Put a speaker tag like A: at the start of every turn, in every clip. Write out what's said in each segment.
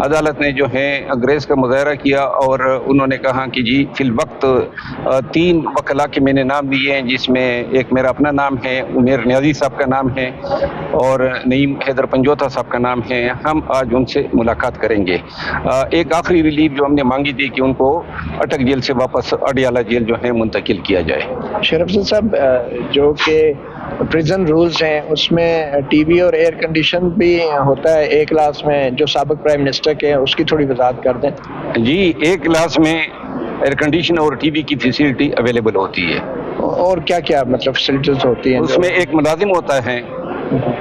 A: عدالت نے جو ہے گریس کا مظاہرہ کیا اور انہوں نے کہا کہ جی فی الوقت 3 وکلاء کے میں نے نام دیے ہیں، جس میں ایک میرا اپنا نام ہے، عمیر نیازی صاحب کا نام ہے اور نعیم حیدر پنجوتا صاحب کا نام ہے۔ ہم آج ان سے ملاقات کریں گے۔ ایک آخری ریلیف جو ہم نے مانگی تھی کہ ان کو اٹک جیل سے واپس اڈیالہ جیل جو ہے منتقل کیا جائے۔
B: شرف صاحب، جو کہ پریزن رولز ہیں اس میں ٹی وی اور ایئر کنڈیشن بھی ہوتا ہے ایک کلاس میں، جو سابق پرائم منسٹر کے ہیں، اس کی تھوڑی وضاحت کر دیں۔
A: جی، ایک کلاس میں ایئر کنڈیشن اور ٹی وی کی فیسلٹی اویلیبل ہوتی ہے۔
B: اور کیا کیا مطلب فیسلٹیز ہوتی ہیں؟
A: اس میں ایک ملازم ہوتا ہے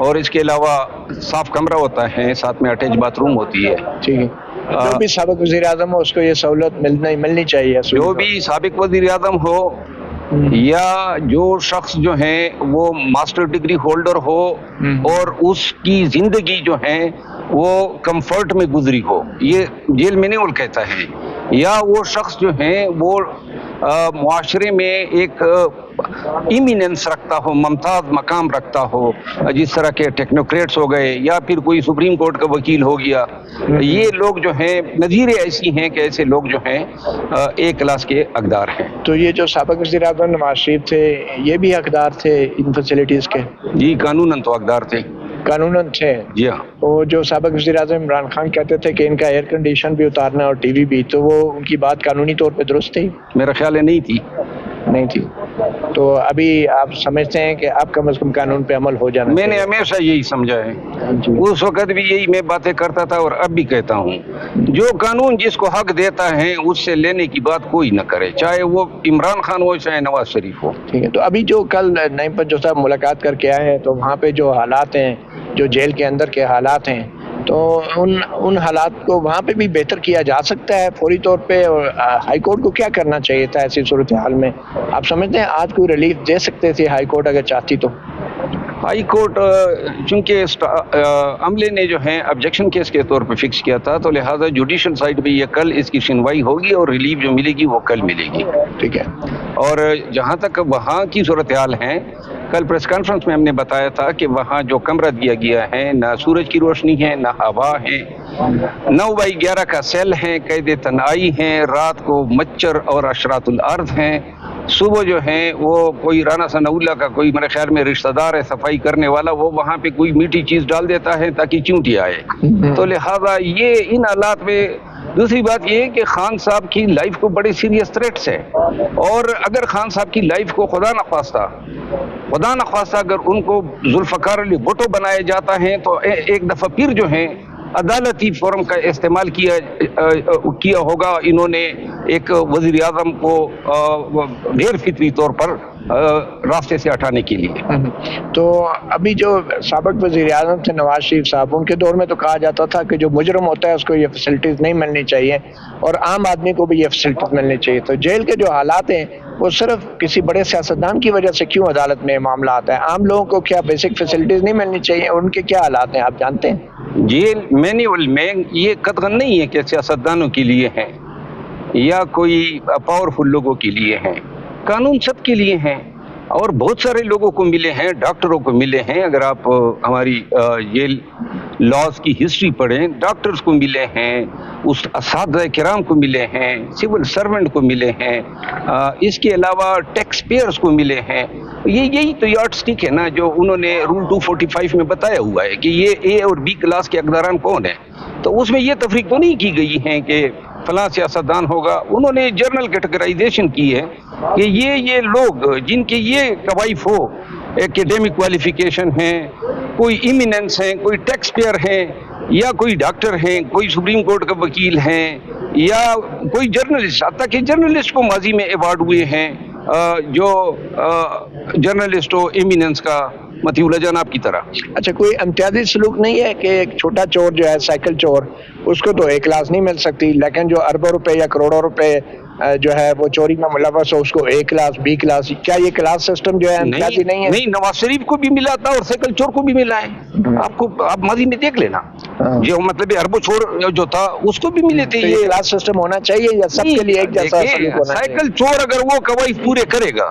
A: اور اس کے علاوہ صاف کمرہ ہوتا ہے، ساتھ میں اٹیچ باتھ روم ہوتی ہے۔
B: ٹھیک ہے، جو بھی سابق وزیر اعظم ہو اس کو یہ سہولت ملنی چاہیے۔
A: جو بھی سابق وزیر اعظم ہو یا جو شخص جو ہے وہ ماسٹر ڈگری ہولڈر ہو اور اس کی زندگی جو ہے وہ کمفرٹ میں گزری ہو، یہ جیل مینیول کہتا ہے، یا وہ شخص جو ہے وہ معاشرے میں ایک ایمیننس رکھتا ہو، ممتاز مقام رکھتا ہو، جس طرح کے ٹیکنوکریٹس ہو گئے یا پھر کوئی سپریم کورٹ کا وکیل ہو گیا، یہ لوگ جو ہیں نظیریں ایسی ہیں کہ ایسے لوگ جو ہیں ایک کلاس کے حقدار ہیں۔
B: تو یہ جو سابق وزیر اعظم نواز شریف تھے یہ بھی حقدار تھے ان فیسلٹیز کے؟
A: جی، قانوناً تو حقدار تھے۔
B: قانوناً تھے؟ جی ہاں۔ وہ جو سابق وزیر اعظم عمران خان کہتے تھے کہ ان کا ایئر کنڈیشن بھی اتارنا اور ٹی وی بھی، تو وہ ان کی بات قانونی طور پہ درست تھی؟
A: میرا خیال ہے نہیں تھی۔
B: تو ابھی آپ سمجھتے ہیں کہ اب کم از کم قانون پہ عمل ہو جانا؟
A: میں نے ہمیشہ یہی سمجھا ہے، اس وقت بھی یہی میں باتیں کرتا تھا اور اب بھی کہتا ہوں، جو قانون جس کو حق دیتا ہے اس سے لینے کی بات کوئی نہ کرے، چاہے وہ عمران خان ہو چاہے نواز شریف ہو۔
B: ٹھیک ہے، تو ابھی جو کل نعیم پنجوتا صاحب ملاقات کر کے آئے ہیں تو وہاں پہ جو حالات ہیں، جو جیل کے اندر کے حالات ہیں، تو ان حالات کو وہاں پہ بھی بہتر کیا جا سکتا ہے فوری طور پہ، اور ہائی کورٹ کو کیا کرنا چاہیے تھا ایسی صورتحال میں؟ آپ سمجھتے ہیں آج کوئی ریلیف دے سکتے تھے ہائی کورٹ اگر چاہتی تو؟
A: ہائی کورٹ چونکہ عملے نے جو ہے آبجیکشن کیس کے طور پہ فکس کیا تھا، تو لہٰذا جوڈیشل سائٹ پہ یہ کل اس کی سنوائی ہوگی اور ریلیف جو ملے گی وہ کل ملے گی۔
B: ٹھیک ہے،
A: اور جہاں تک وہاں کی صورتحال ہے، کل پریس کانفرنس میں ہم نے بتایا تھا کہ وہاں جو کمرہ دیا گیا ہے نہ سورج کی روشنی ہے، نہ ہوا ہے، 9x11 کا سیل ہے، قید تنہائی ہیں، رات کو مچھر اور اشرات الارض ہیں، صبح جو ہے وہ کوئی رانا ثناء اللہ کا کوئی میرے خیال میں رشتہ دار ہے صفائی کرنے والا، وہ وہاں پہ کوئی میٹھی چیز ڈال دیتا ہے تاکہ چونٹی آئے۔ تو لہٰذا یہ ان حالات میں دوسری بات یہ ہے کہ خان صاحب کی لائف کو بڑے سیریس تھریٹس ہے، اور اگر خان صاحب کی لائف کو خدا نخواستہ اگر ان کو ذوالفقار علی بھٹو بنایا جاتا ہے تو ایک دفعہ پھر جو ہے عدالتی فورم کا استعمال کیا ہوگا انہوں نے ایک وزیر اعظم کو غیر فطری طور پر راستے سے ہٹانے کے لیے۔
B: تو ابھی جو سابق وزیر اعظم تھے نواز شریف صاحب، ان کے دور میں تو کہا جاتا تھا کہ جو مجرم ہوتا ہے اس کو یہ فیسلٹیز نہیں ملنی چاہیے اور عام آدمی کو بھی یہ فیسلٹیز ملنی چاہیے، تو جیل کے جو حالات ہیں وہ صرف کسی بڑے سیاستدان کی وجہ سے کیوں عدالت میں معاملات ہیں؟ عام لوگوں کو کیا بیسک فیسلٹیز نہیں ملنی چاہیے؟ ان کے کیا حالات ہیں آپ جانتے ہیں؟
A: جیل مینیول میں یہ قطعاً نہیں ہے کہ سیاستدانوں کے لیے ہے یا کوئی پاورفل لوگوں کے لیے ہے، قانون سب کے لیے ہیں اور بہت سارے لوگوں کو ملے ہیں، ڈاکٹروں کو ملے ہیں، اگر آپ ہماری جیل لاز کی ہسٹری پڑھیں، ڈاکٹرز کو ملے ہیں، اس اساتذہ کرام کو ملے ہیں، سول سرونٹ کو ملے ہیں، اس کے علاوہ ٹیکس پیئرز کو ملے ہیں۔ یہی تو یارڈ سٹک ہے نا جو انہوں نے رول 245 میں بتایا ہوا ہے کہ یہ اے اور بی کلاس کے حقداران کون ہیں، تو اس میں یہ تفریق تو نہیں کی گئی ہے کہ فلاں سیاستدان ہوگا، انہوں نے جرنل کیٹیگرائزیشن کی ہے کہ یہ لوگ جن کے یہ کوائف ہو، ایکیڈیمک کوالیفیکیشن ہیں، کوئی ایمیننس ہیں، کوئی ٹیکس پیئر ہیں، یا کوئی ڈاکٹر ہیں، کوئی سپریم کورٹ کا وکیل ہیں، یا کوئی جرنلسٹ، حتیٰ کہ جرنلسٹ کو ماضی میں ایوارڈ ہوئے ہیں، جو جرنلسٹ ہو ایمیننس کا، مطیع اللہ جان آپ کی طرح۔
B: اچھا، کوئی امتیازی سلوک نہیں ہے کہ ایک چھوٹا چور جو ہے سائیکل چور، اس کو تو ایک کلاس نہیں مل سکتی، لیکن جو اربوں روپے یا کروڑوں روپے جو ہے وہ چوری میں ملوث ہو اس کو اے کلاس بی کلاس، کیا یہ کلاس سسٹم جو ہے امتیازی نہیں ہے؟
A: نہیں، نواز شریف کو بھی ملا تھا اور سائیکل چور کو بھی ملا ہے، آپ ماضی میں دیکھ لینا، جو مطلب اربوں چور جو تھا اس کو بھی ملے تھے۔ یہ
B: کلاس سسٹم ہونا چاہیے یا سب کے لیے ایک جیسا سلوک ہونا چاہیے؟
A: سائیکل چور اگر وہ قواعد پورے کرے گا،